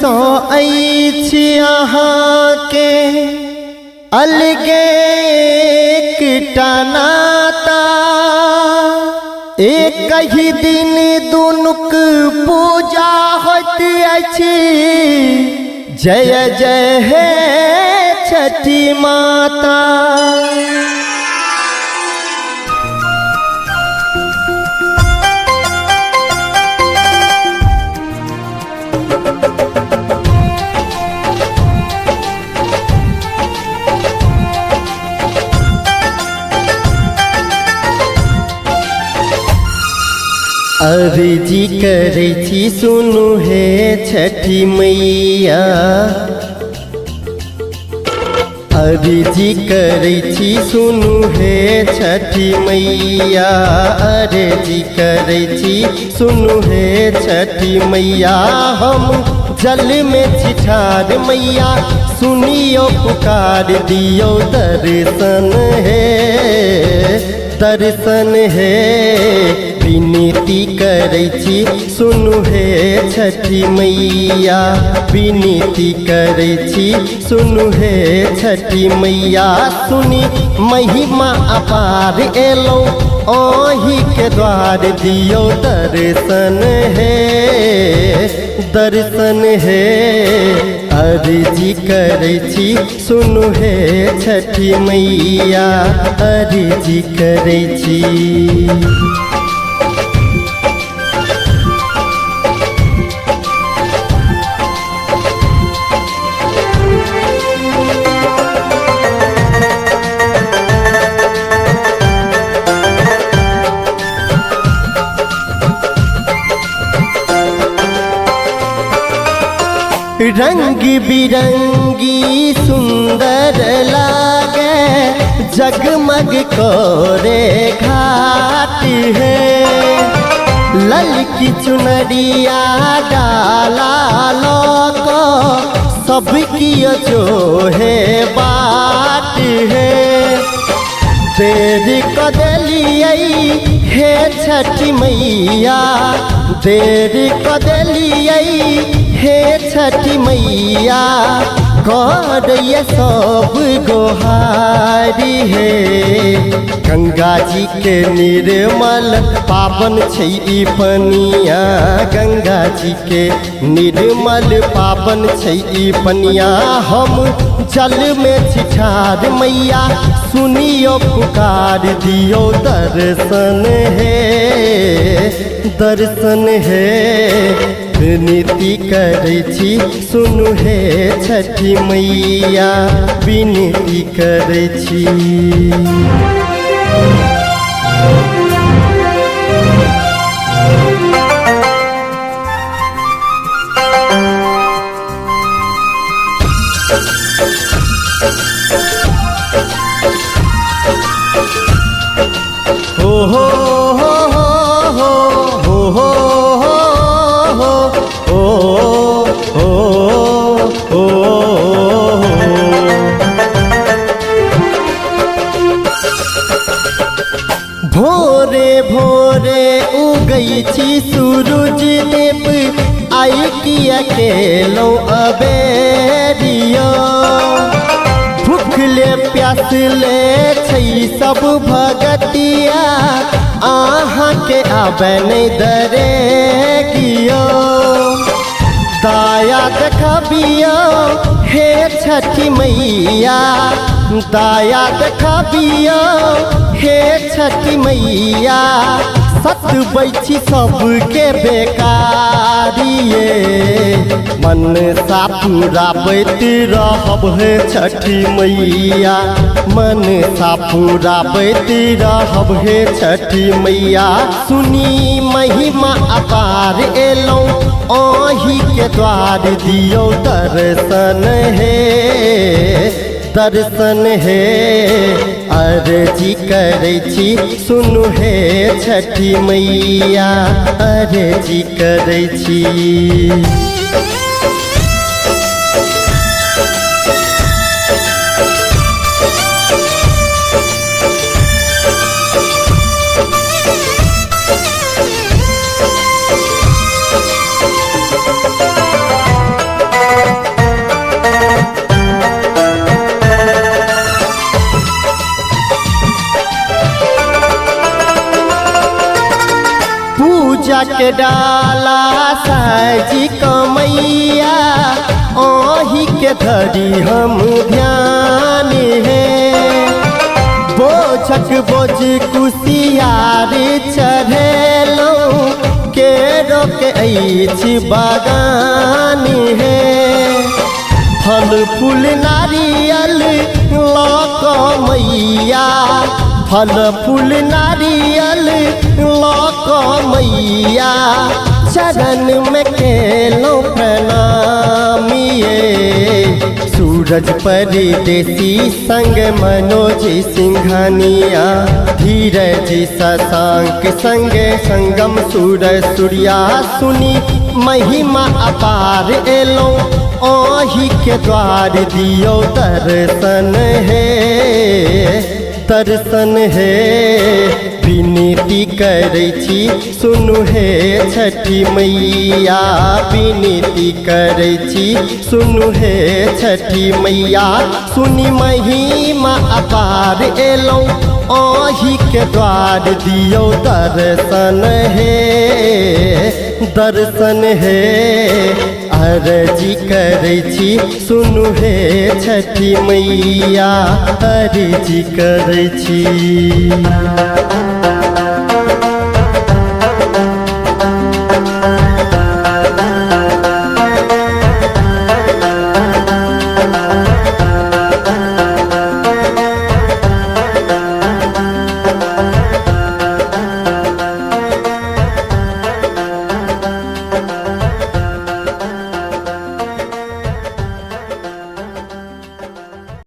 सो अछि अहाँके अलगे एकटा नाता एक ही दिन दुनुक पूजा होइत अछि जय जय हे छठी माता। अर्जी करै छी सुनु हे छठी मैया, अर्जी करै छी सुनु हे छठी मैया, अर्जी करै छी सुनु हे छठी मैया। हम जल में छिठार मैया सुनियो पुकार दियो दर्शन है, दर्शन है। विनती करै छी सुनु हे छठी मैया, विनती करै छी सुनु हे छठी मैया। सुनी महिमा अपार एलो ओही के द्वार दियो दर्शन है, दर्शन है। अर्जी करै छी सुनु हे छठी मैया, अर्जी करै छी। रंग बिरंगी सुंदर लागे जगमग कोरे घाट है, ललकी चुनरिया डाला लोको सबकी जो है बाट है। देर कदलियै हे छठी मैया, देर कदलियै हे छठी मैया। करैया सब गोहारी है, गंगा जी के निर्मल पावन छै ई पनिया, गंगा जी के निर्मल पावन छै ई पनिया। हम जल में छिठार मैया सुनियो पुकार दियो दर्शन है, दर्शन है। विनती करै छी सुनु हे छठी मैया, विनती करै छी। हो हो हो हो हो हो भोरे भोरे उगई छी सूरज देव आई किया केलो अबेरियो। भूखले प्यासले छै सब भगतिया आहाँ के आबे नहीं दरे गियो। दाया देखबियो हे छठी मैया, दाया देखबियो हे छठी मैया। सतबै छी सबके बेकारिये, मन सा पुराबैत रहब हे छठी मैया, मन सा पुराबैत रहब हे छठी मैया। सुनी महिमा अपार एलौं ओही के द्वार दियो दर्शन है, दर्शन है। अर्जी करै छी सुनु हे छठी मैया, अर्जी करै छी। पूजा के डाला साजी कमैया ओही के धरी हम ध्यान है बोझक बोझ कुसियार चढ़ेलौं के रोक अछि बागान है फल फूल नारियल लक मैया फल फूल नारियल लक मैया चरण में केलौं प्रणामिए सूरज परदेसी संग मनोज सिंघानिया धीरज शशांक संग संगम सूरज सूर्या सुनी महिमा अपार एलौं ओही के द्वार दियो दर्शन है विनती करै छी सुनु हे छठी मैया विनती करै छी सुनु हे छठी मैया सुनी महिमा अपार एलौं ओही के द्वार दियो दर्शन है अर्जी करै छी सुनु हे छठी मैया अर्जी करै छी।